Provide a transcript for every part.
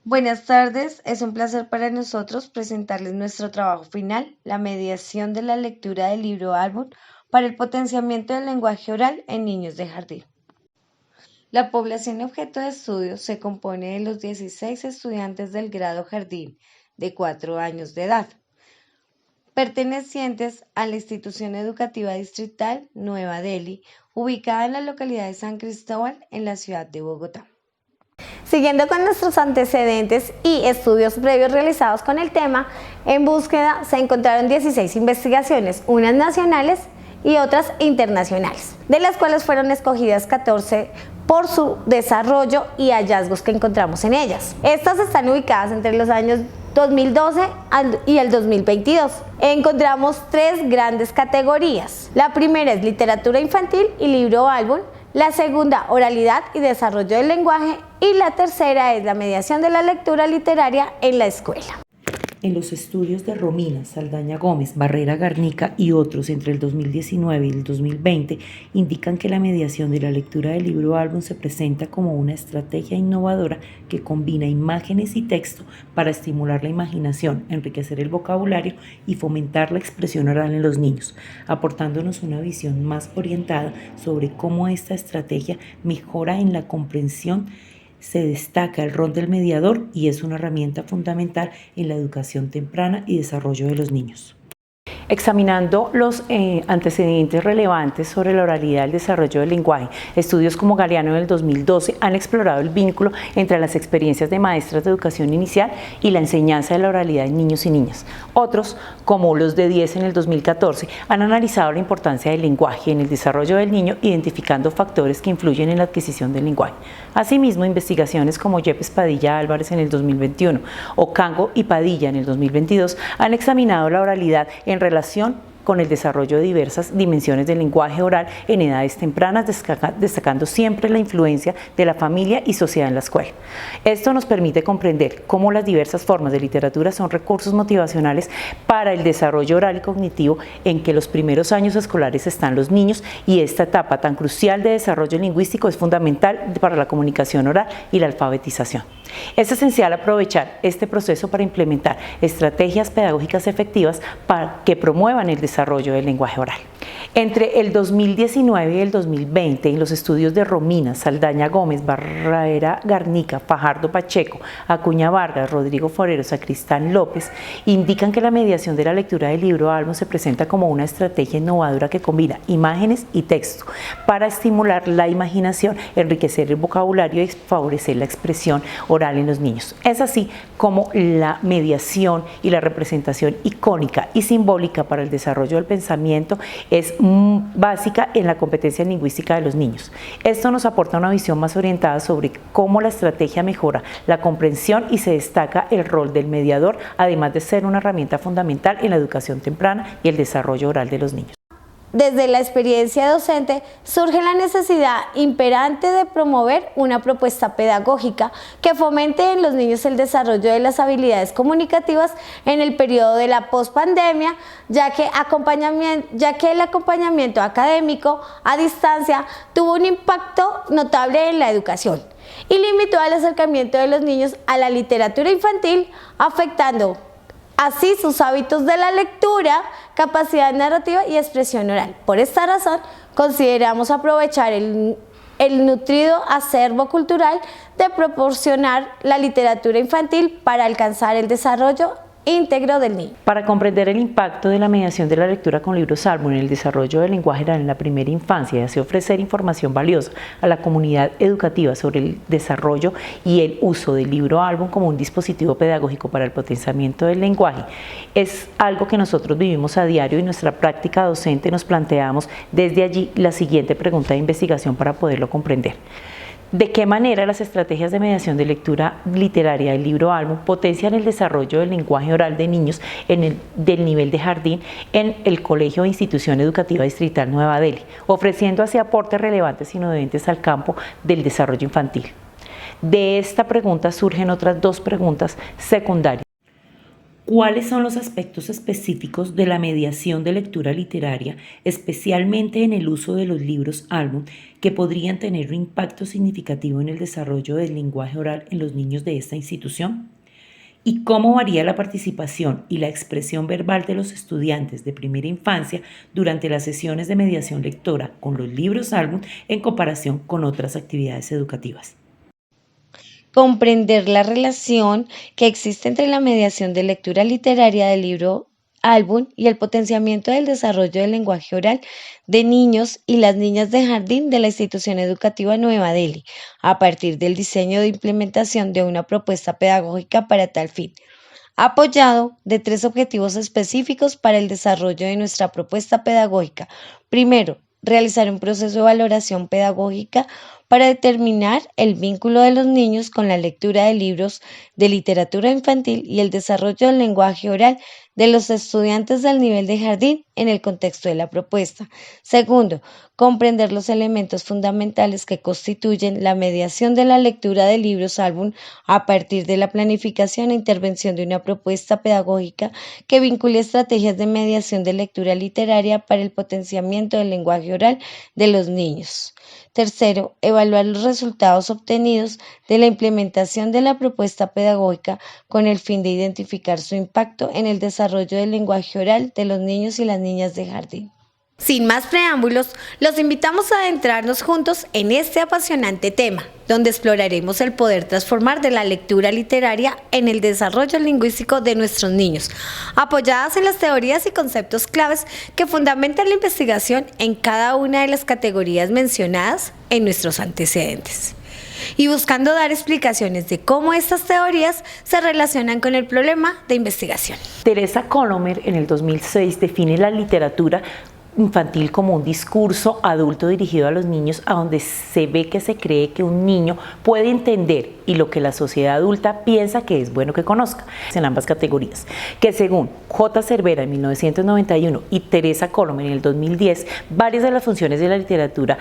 Buenas tardes, es un placer para nosotros presentarles nuestro trabajo final, la mediación de la lectura del libro álbum para el potenciamiento del lenguaje oral en niños de jardín. La población objeto de estudio se compone de los 16 estudiantes del grado jardín de 4 años de edad, pertenecientes a la institución educativa distrital Nueva Delhi, ubicada en la localidad de San Cristóbal, en la ciudad de Bogotá. Siguiendo con nuestros antecedentes y estudios previos realizados con el tema, en búsqueda se encontraron 16 investigaciones, unas nacionales y otras internacionales, de las cuales fueron escogidas 14 por su desarrollo y hallazgos que encontramos en ellas. Estas están ubicadas entre los años 2012 y el 2022. Encontramos tres grandes categorías. La primera es literatura infantil y libro álbum, la segunda, oralidad y desarrollo del lenguaje, y la tercera es la mediación de la lectura literaria en la escuela. En los estudios de Romina, Saldaña Gómez, Barrera Garnica y otros entre el 2019 y el 2020 indican que la mediación de la lectura del libro álbum se presenta como una estrategia innovadora que combina imágenes y texto para estimular la imaginación, enriquecer el vocabulario y fomentar la expresión oral en los niños, aportándonos una visión más orientada sobre cómo esta estrategia mejora en la comprensión. Se destaca el rol del mediador y es una herramienta fundamental en la educación temprana y desarrollo de los niños. Examinando los antecedentes relevantes sobre la oralidad y el desarrollo del lenguaje, estudios como Galeano del 2012 han explorado el vínculo entre las experiencias de maestras de educación inicial y la enseñanza de la oralidad en niños y niñas. Otros, como los de 10 en el 2014, han analizado la importancia del lenguaje en el desarrollo del niño, identificando factores que influyen en la adquisición del lenguaje. Asimismo, investigaciones como Yepes Padilla Álvarez en el 2021 o Cango y Padilla en el 2022 han examinado la oralidad en relación con el desarrollo de diversas dimensiones del lenguaje oral en edades tempranas, destacando siempre la influencia de la familia y sociedad en la escuela. Esto nos permite comprender cómo las diversas formas de literatura son recursos motivacionales para el desarrollo oral y cognitivo en que los primeros años escolares están los niños, y esta etapa tan crucial de desarrollo lingüístico es fundamental para la comunicación oral y la alfabetización. Es esencial aprovechar este proceso para implementar estrategias pedagógicas efectivas que promuevan el desarrollo del lenguaje oral. Entre el 2019 y el 2020, en los estudios de Romina, Saldaña Gómez, Barrera Garnica, Fajardo Pacheco, Acuña Vargas, Rodrigo Forero, Sacristán López, indican que la mediación de la lectura del libro álbum se presenta como una estrategia innovadora que combina imágenes y texto para estimular la imaginación, enriquecer el vocabulario y favorecer la expresión oral en los niños. Es así como la mediación y la representación icónica y simbólica para el desarrollo del pensamiento es básica en la competencia lingüística de los niños. Esto nos aporta una visión más orientada sobre cómo la estrategia mejora la comprensión y se destaca el rol del mediador, además de ser una herramienta fundamental en la educación temprana y el desarrollo oral de los niños. Desde la experiencia docente surge la necesidad imperante de promover una propuesta pedagógica que fomente en los niños el desarrollo de las habilidades comunicativas en el periodo de la pospandemia, ya que el acompañamiento académico a distancia tuvo un impacto notable en la educación y limitó el acercamiento de los niños a la literatura infantil, afectando así sus hábitos de la lectura, capacidad narrativa y expresión oral. Por esta razón, consideramos aprovechar el nutrido acervo cultural de proporcionar la literatura infantil para alcanzar el desarrollo íntegro del niño. Para comprender el impacto de la mediación de la lectura con libros álbum en el desarrollo del lenguaje oral en la primera infancia y así ofrecer información valiosa a la comunidad educativa sobre el desarrollo y el uso del libro álbum como un dispositivo pedagógico para el potenciamiento del lenguaje, es algo que nosotros vivimos a diario y en nuestra práctica docente nos planteamos desde allí la siguiente pregunta de investigación para poderlo comprender. ¿De qué manera las estrategias de mediación de lectura literaria del libro álbum potencian el desarrollo del lenguaje oral de niños del nivel de jardín en el Colegio e Institución Educativa Distrital Nueva Delhi, ofreciendo así aportes relevantes y innovadores al campo del desarrollo infantil? De esta pregunta surgen otras dos preguntas secundarias. ¿Cuáles son los aspectos específicos de la mediación de lectura literaria, especialmente en el uso de los libros álbum, que podrían tener un impacto significativo en el desarrollo del lenguaje oral en los niños de esta institución? ¿Y cómo varía la participación y la expresión verbal de los estudiantes de primera infancia durante las sesiones de mediación lectora con los libros álbum en comparación con otras actividades educativas? Comprender la relación que existe entre la mediación de lectura literaria del libro álbum y el potenciamiento del desarrollo del lenguaje oral de niños y las niñas de jardín de la institución educativa Nueva Delhi, a partir del diseño de implementación de una propuesta pedagógica para tal fin, apoyado de 3 objetivos específicos para el desarrollo de nuestra propuesta pedagógica. Primero, realizar un proceso de valoración pedagógica para determinar el vínculo de los niños con la lectura de libros de literatura infantil y el desarrollo del lenguaje oral de los estudiantes del nivel de jardín en el contexto de la propuesta. Segundo, comprender los elementos fundamentales que constituyen la mediación de la lectura de libros álbum a partir de la planificación e intervención de una propuesta pedagógica que vincule estrategias de mediación de lectura literaria para el potenciamiento del lenguaje oral de los niños. Tercero, evaluar los resultados obtenidos de la implementación de la propuesta pedagógica con el fin de identificar su impacto en el desarrollo del lenguaje oral de los niños y las niñas de jardín. Sin más preámbulos, los invitamos a adentrarnos juntos en este apasionante tema, donde exploraremos el poder transformar de la lectura literaria en el desarrollo lingüístico de nuestros niños, apoyadas en las teorías y conceptos claves que fundamentan la investigación en cada una de las categorías mencionadas en nuestros antecedentes, y buscando dar explicaciones de cómo estas teorías se relacionan con el problema de investigación. Teresa Colomer en el 2006 define la literatura infantil como un discurso adulto dirigido a los niños, a donde se ve que se cree que un niño puede entender y lo que la sociedad adulta piensa que es bueno que conozca, en ambas categorías, que según J. Cervera en 1991 y Teresa Colomer en el 2010, varias de las funciones de la literatura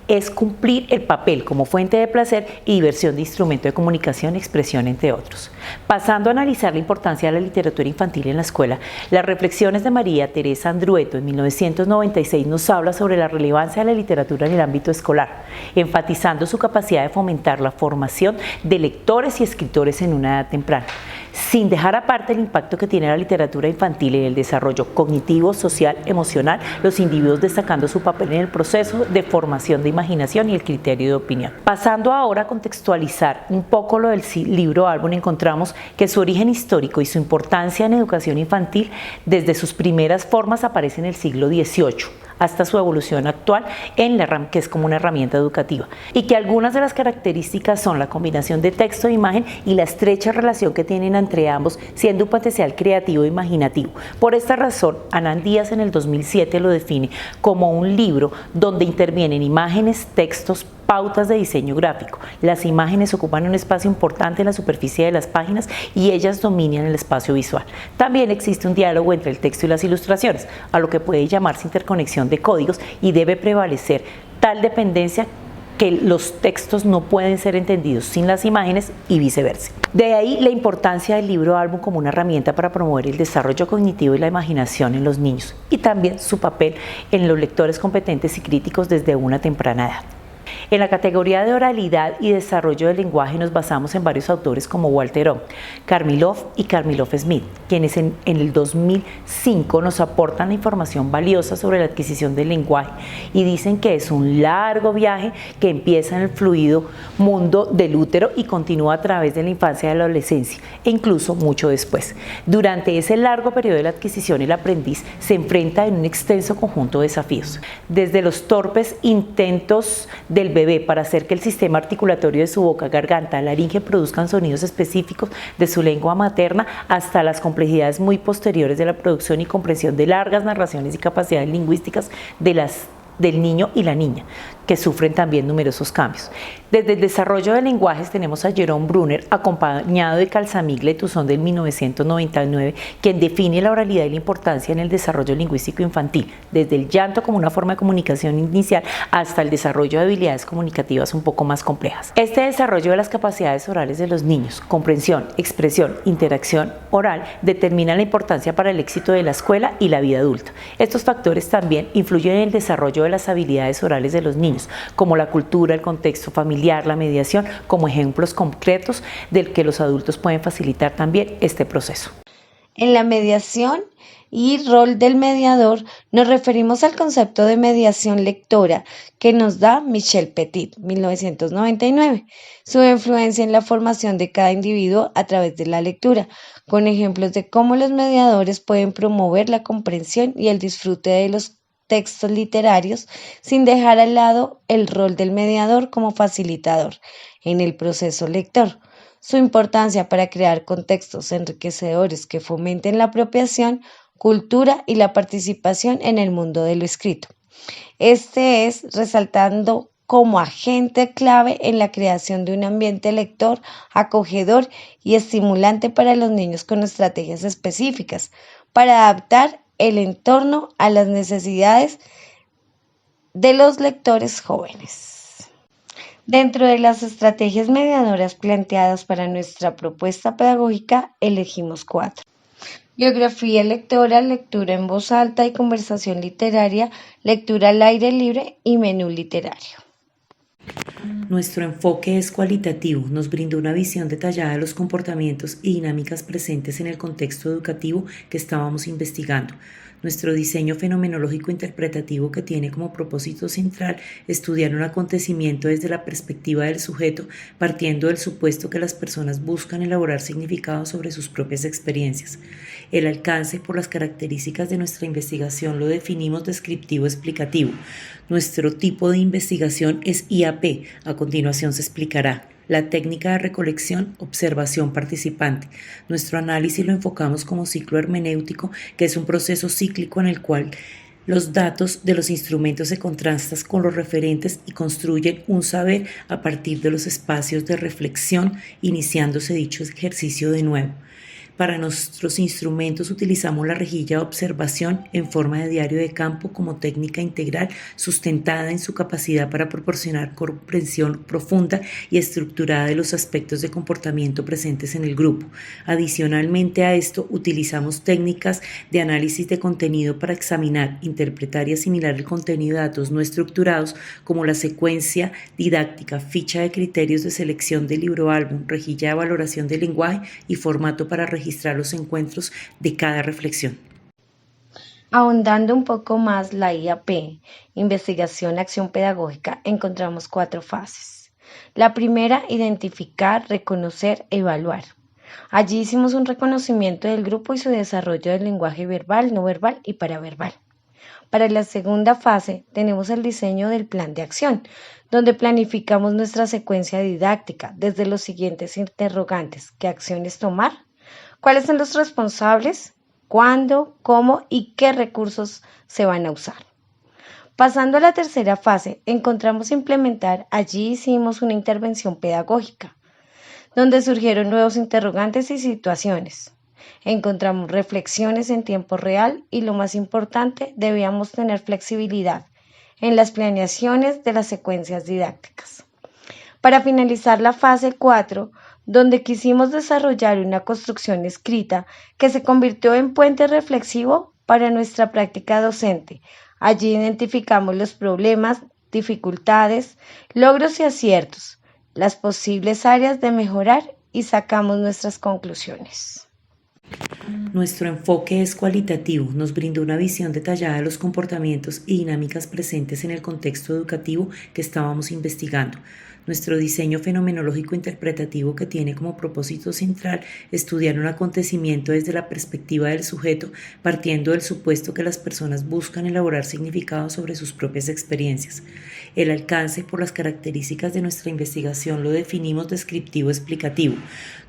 es cumplir el papel como fuente de placer y diversión de instrumento de comunicación y expresión, entre otros. Pasando a analizar la importancia de la literatura infantil en la escuela, las reflexiones de María Teresa Andrueto en 1996 nos habla sobre la relevancia de la literatura en el ámbito escolar, enfatizando su capacidad de fomentar la formación de lectores y escritores en una edad temprana, sin dejar aparte el impacto que tiene la literatura infantil en el desarrollo cognitivo, social, emocional, los individuos destacando su papel en el proceso de formación de imaginación y el criterio de opinión. Pasando ahora a contextualizar un poco lo del libro álbum, encontramos que su origen histórico y su importancia en educación infantil desde sus primeras formas aparece en el siglo XVIII, hasta su evolución actual que es como una herramienta educativa, y que algunas de las características son la combinación de texto e imagen y la estrecha relación que tienen entre ambos, siendo un potencial creativo e imaginativo. Por esta razón, Anán Díaz en el 2007 lo define como un libro donde intervienen imágenes, textos, pautas de diseño gráfico. Las imágenes ocupan un espacio importante en la superficie de las páginas y ellas dominan el espacio visual. También existe un diálogo entre el texto y las ilustraciones, a lo que puede llamarse interconexión de códigos, y debe prevalecer tal dependencia que los textos no pueden ser entendidos sin las imágenes y viceversa. De ahí la importancia del libro álbum como una herramienta para promover el desarrollo cognitivo y la imaginación en los niños, y también su papel en los lectores competentes y críticos desde una temprana edad. En la categoría de oralidad y desarrollo del lenguaje nos basamos en varios autores como Walter O., Karmilov y Karmilov Smith, quienes en el 2005 nos aportan la información valiosa sobre la adquisición del lenguaje y dicen que es un largo viaje que empieza en el fluido mundo del útero y continúa a través de la infancia y la adolescencia, e incluso mucho después. Durante ese largo periodo de la adquisición, el aprendiz se enfrenta en un extenso conjunto de desafíos, desde los torpes intentos del bebé para hacer que el sistema articulatorio de su boca, garganta, laringe produzcan sonidos específicos de su lengua materna, hasta las complejidades muy posteriores de la producción y comprensión de largas narraciones y capacidades lingüísticas del niño y la niña. que sufren también numerosos cambios. Desde el desarrollo de lenguajes tenemos a Jerome Brunner, acompañado de Calsamiglia y Tuzón del 1999, quien define la oralidad y la importancia en el desarrollo lingüístico infantil, desde el llanto como una forma de comunicación inicial hasta el desarrollo de habilidades comunicativas un poco más complejas. Este desarrollo de las capacidades orales de los niños, comprensión, expresión, interacción oral, determina la importancia para el éxito de la escuela y la vida adulta. Estos factores también influyen en el desarrollo de las habilidades orales de los niños, como la cultura, el contexto familiar, la mediación, como ejemplos concretos del que los adultos pueden facilitar también este proceso. En la mediación y rol del mediador nos referimos al concepto de mediación lectora que nos da Michel Petit, 1999. Su influencia en la formación de cada individuo a través de la lectura, con ejemplos de cómo los mediadores pueden promover la comprensión y el disfrute de los textos literarios sin dejar al lado el rol del mediador como facilitador en el proceso lector. Su importancia para crear contextos enriquecedores que fomenten la apropiación, cultura y la participación en el mundo de lo escrito. Este es resaltando como agente clave en la creación de un ambiente lector, acogedor y estimulante para los niños con estrategias específicas para adaptar el entorno a las necesidades de los lectores jóvenes. Dentro de las estrategias mediadoras planteadas para nuestra propuesta pedagógica, elegimos 4. Biografía lectora, lectura en voz alta y conversación literaria, lectura al aire libre y menú literario. Nuestro enfoque es cualitativo, nos brindó una visión detallada de los comportamientos y dinámicas presentes en el contexto educativo que estábamos investigando. Nuestro diseño fenomenológico interpretativo, que tiene como propósito central estudiar un acontecimiento desde la perspectiva del sujeto, partiendo del supuesto que las personas buscan elaborar significados sobre sus propias experiencias. El alcance por las características de nuestra investigación lo definimos descriptivo explicativo. Nuestro tipo de investigación es IAP, a continuación se explicará. La técnica de recolección, observación participante. Nuestro análisis lo enfocamos como ciclo hermenéutico, que es un proceso cíclico en el cual los datos de los instrumentos se contrastan con los referentes y construyen un saber a partir de los espacios de reflexión, iniciándose dicho ejercicio de nuevo. Para nuestros instrumentos utilizamos la rejilla de observación en forma de diario de campo como técnica integral sustentada en su capacidad para proporcionar comprensión profunda y estructurada de los aspectos de comportamiento presentes en el grupo. Adicionalmente a esto, utilizamos técnicas de análisis de contenido para examinar, interpretar y asimilar el contenido de datos no estructurados como la secuencia didáctica, ficha de criterios de selección del libro-álbum, rejilla de valoración del lenguaje y formato para registrar los encuentros de cada reflexión. Ahondando un poco más la IAP, investigación, acción pedagógica, encontramos 4 fases. La primera, identificar, reconocer, evaluar. Allí hicimos un reconocimiento del grupo y su desarrollo del lenguaje verbal, no verbal y paraverbal. Para la segunda fase tenemos el diseño del plan de acción, donde planificamos nuestra secuencia didáctica desde los siguientes interrogantes: ¿qué acciones tomar? ¿Cuáles son los responsables? ¿Cuándo? ¿Cómo? ¿Y qué recursos se van a usar? Pasando a la tercera fase, encontramos implementar. Allí hicimos una intervención pedagógica, donde surgieron nuevos interrogantes y situaciones. Encontramos reflexiones en tiempo real y, lo más importante, debíamos tener flexibilidad en las planeaciones de las secuencias didácticas. Para finalizar la fase 4, donde quisimos desarrollar una construcción escrita que se convirtió en puente reflexivo para nuestra práctica docente. Allí identificamos los problemas, dificultades, logros y aciertos, las posibles áreas de mejorar y sacamos nuestras conclusiones. Nuestro enfoque es cualitativo, nos brindó una visión detallada de los comportamientos y dinámicas presentes en el contexto educativo que estábamos investigando. Nuestro diseño fenomenológico interpretativo, que tiene como propósito central estudiar un acontecimiento desde la perspectiva del sujeto, partiendo del supuesto que las personas buscan elaborar significados sobre sus propias experiencias. El alcance por las características de nuestra investigación lo definimos descriptivo explicativo.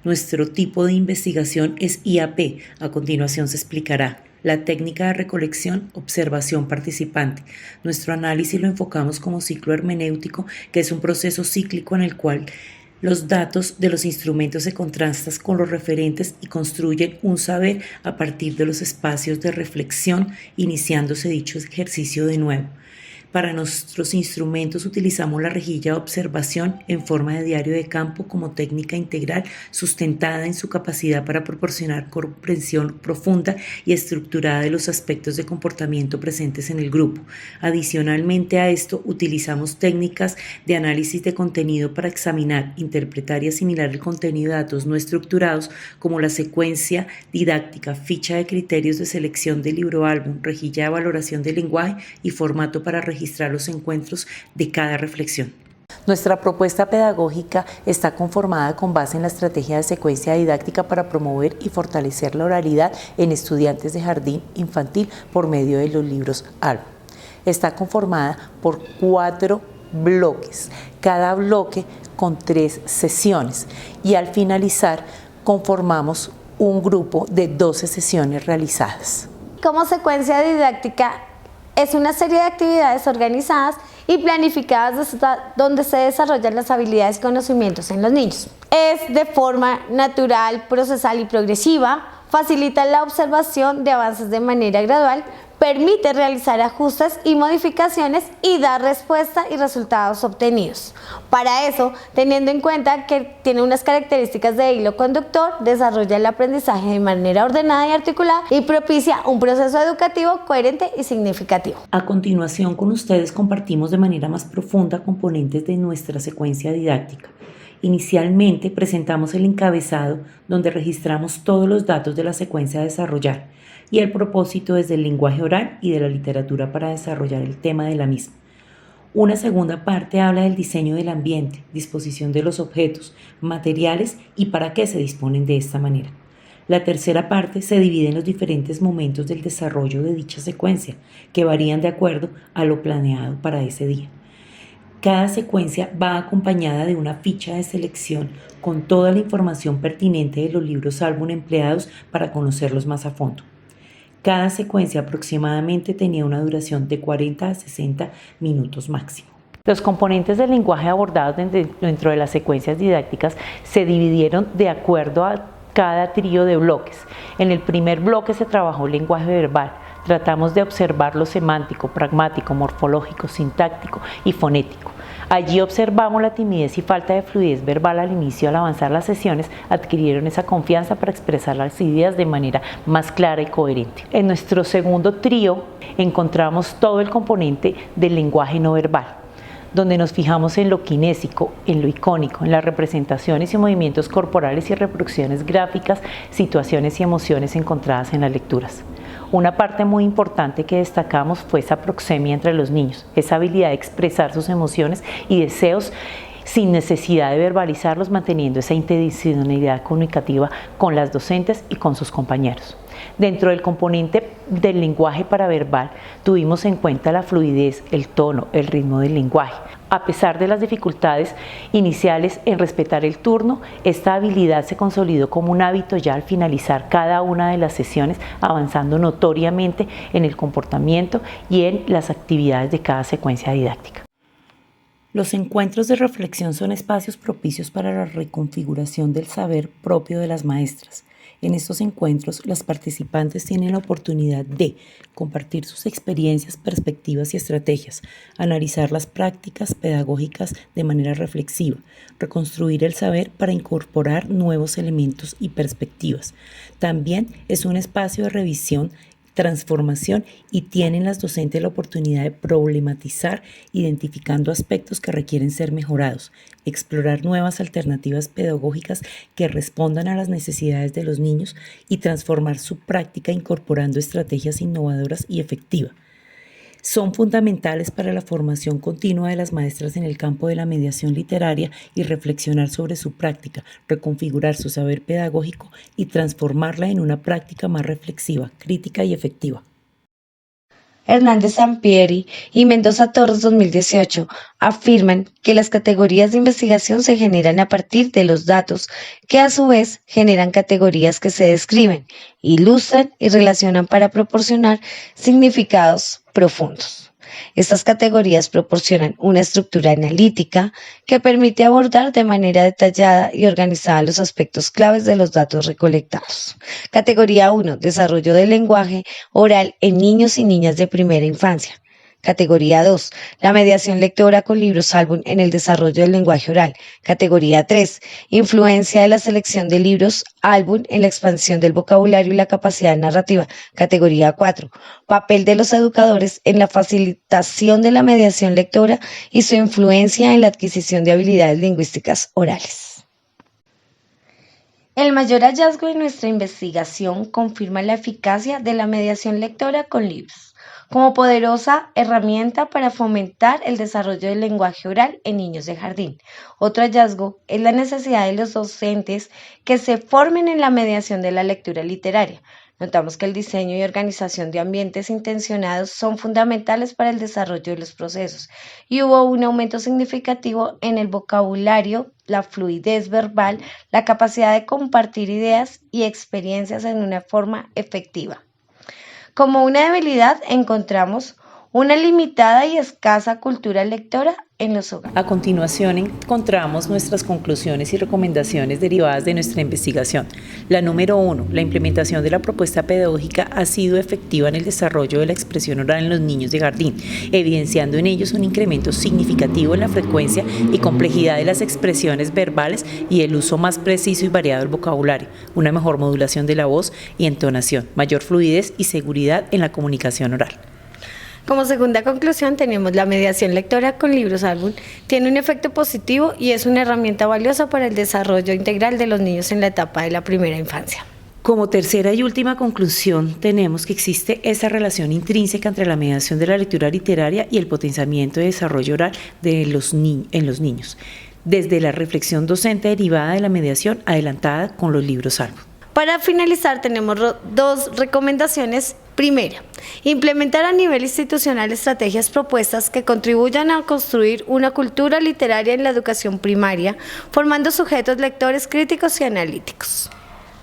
Nuestro tipo de investigación es IAP, a continuación se explicará. La técnica de recolección, observación participante. Nuestro análisis lo enfocamos como ciclo hermenéutico, que es un proceso cíclico en el cual los datos de los instrumentos se contrastan con los referentes y construyen un saber a partir de los espacios de reflexión, iniciándose dicho ejercicio de nuevo. Para nuestros instrumentos utilizamos la rejilla de observación en forma de diario de campo como técnica integral sustentada en su capacidad para proporcionar comprensión profunda y estructurada de los aspectos de comportamiento presentes en el grupo. Adicionalmente a esto, utilizamos técnicas de análisis de contenido para examinar, interpretar y asimilar el contenido de datos no estructurados como la secuencia didáctica, ficha de criterios de selección del libro álbum, rejilla de valoración del lenguaje y formato para registrar los encuentros de cada reflexión. Nuestra propuesta pedagógica está conformada con base en la estrategia de secuencia didáctica para promover y fortalecer la oralidad en estudiantes de jardín infantil por medio de los libros álbum. Está conformada por 4 bloques, cada bloque con 3 sesiones y al finalizar conformamos un grupo de 12 sesiones realizadas. Como secuencia didáctica es una serie de actividades organizadas y planificadas donde se desarrollan las habilidades y conocimientos en los niños. Es de forma natural, procesal y progresiva, facilita la observación de avances de manera gradual, permite realizar ajustes y modificaciones y dar respuesta y resultados obtenidos. Para eso, teniendo en cuenta que tiene unas características de hilo conductor, desarrolla el aprendizaje de manera ordenada y articulada y propicia un proceso educativo coherente y significativo. A continuación, con ustedes compartimos de manera más profunda componentes de nuestra secuencia didáctica. Inicialmente presentamos el encabezado donde registramos todos los datos de la secuencia a desarrollar y el propósito desde el lenguaje oral y de la literatura para desarrollar el tema de la misma. Una segunda parte habla del diseño del ambiente, disposición de los objetos, materiales y para qué se disponen de esta manera. La tercera parte se divide en los diferentes momentos del desarrollo de dicha secuencia, que varían de acuerdo a lo planeado para ese día. Cada secuencia va acompañada de una ficha de selección con toda la información pertinente de los libros álbum empleados para conocerlos más a fondo. Cada secuencia aproximadamente tenía una duración de 40 a 60 minutos máximo. Los componentes del lenguaje abordados dentro de las secuencias didácticas se dividieron de acuerdo a cada trío de bloques. En el primer bloque se trabajó el lenguaje verbal. Tratamos de observar lo semántico, pragmático, morfológico, sintáctico y fonético. Allí observamos la timidez y falta de fluidez verbal al inicio. Al avanzar las sesiones, adquirieron esa confianza para expresar las ideas de manera más clara y coherente. En nuestro segundo trío encontramos todo el componente del lenguaje no verbal, donde nos fijamos en lo kinésico, en lo icónico, en las representaciones y movimientos corporales y reproducciones gráficas, situaciones y emociones encontradas en las lecturas. Una parte muy importante que destacamos fue esa proxemia entre los niños, esa habilidad de expresar sus emociones y deseos sin necesidad de verbalizarlos, manteniendo esa intencionalidad comunicativa con las docentes y con sus compañeros. Dentro del componente del lenguaje paraverbal, tuvimos en cuenta la fluidez, el tono, el ritmo del lenguaje. A pesar de las dificultades iniciales en respetar el turno, esta habilidad se consolidó como un hábito ya al finalizar cada una de las sesiones, avanzando notoriamente en el comportamiento y en las actividades de cada secuencia didáctica. Los encuentros de reflexión son espacios propicios para la reconfiguración del saber propio de las maestras. En estos encuentros, las participantes tienen la oportunidad de compartir sus experiencias, perspectivas y estrategias, analizar las prácticas pedagógicas de manera reflexiva, reconstruir el saber para incorporar nuevos elementos y perspectivas. También es un espacio de revisión, transformación y tienen las docentes la oportunidad de problematizar identificando aspectos que requieren ser mejorados, explorar nuevas alternativas pedagógicas que respondan a las necesidades de los niños y transformar su práctica incorporando estrategias innovadoras y efectivas. Son fundamentales para la formación continua de las maestras en el campo de la mediación literaria y reflexionar sobre su práctica, reconfigurar su saber pedagógico y transformarla en una práctica más reflexiva, crítica y efectiva. Hernández Sampieri y Mendoza Torres 2018 afirman que las categorías de investigación se generan a partir de los datos, que a su vez generan categorías que se describen, ilustran y relacionan para proporcionar significados profundos. Estas categorías proporcionan una estructura analítica que permite abordar de manera detallada y organizada los aspectos claves de los datos recolectados. Categoría 1. Desarrollo del lenguaje oral en niños y niñas de primera infancia. Categoría 2. La mediación lectora con libros álbum en el desarrollo del lenguaje oral. Categoría 3. Influencia de la selección de libros álbum en la expansión del vocabulario y la capacidad narrativa. Categoría 4. Papel de los educadores en la facilitación de la mediación lectora y su influencia en la adquisición de habilidades lingüísticas orales. El mayor hallazgo de nuestra investigación confirma la eficacia de la mediación lectora con libros como poderosa herramienta para fomentar el desarrollo del lenguaje oral en niños de jardín. Otro hallazgo es la necesidad de los docentes que se formen en la mediación de la lectura literaria. Notamos que el diseño y organización de ambientes intencionados son fundamentales para el desarrollo de los procesos y hubo un aumento significativo en el vocabulario, la fluidez verbal, la capacidad de compartir ideas y experiencias en una forma efectiva. Como una debilidad encontramos una limitada y escasa cultura lectora en los hogares. A continuación encontramos nuestras conclusiones y recomendaciones derivadas de nuestra investigación. La número 1, la implementación de la propuesta pedagógica ha sido efectiva en el desarrollo de la expresión oral en los niños de jardín, evidenciando en ellos un incremento significativo en la frecuencia y complejidad de las expresiones verbales y el uso más preciso y variado del vocabulario, una mejor modulación de la voz y entonación, mayor fluidez y seguridad en la comunicación oral. Como segunda conclusión tenemos la mediación lectora con libros álbum. Tiene un efecto positivo y es una herramienta valiosa para el desarrollo integral de los niños en la etapa de la primera infancia. Como tercera y última conclusión, tenemos que existe esa relación intrínseca entre la mediación de la lectura literaria y el potenciamiento de desarrollo oral en los niños, desde la reflexión docente derivada de la mediación adelantada con los libros álbum. Para finalizar, tenemos dos recomendaciones. Primera, implementar a nivel institucional estrategias propuestas que contribuyan a construir una cultura literaria en la educación primaria, formando sujetos lectores críticos y analíticos.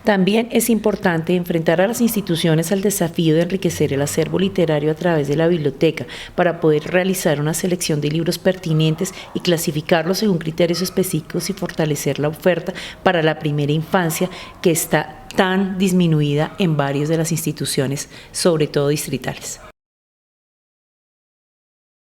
También es importante enfrentar a las instituciones al desafío de enriquecer el acervo literario a través de la biblioteca para poder realizar una selección de libros pertinentes y clasificarlos según criterios específicos y fortalecer la oferta para la primera infancia que está tan disminuida en varias de las instituciones, sobre todo distritales.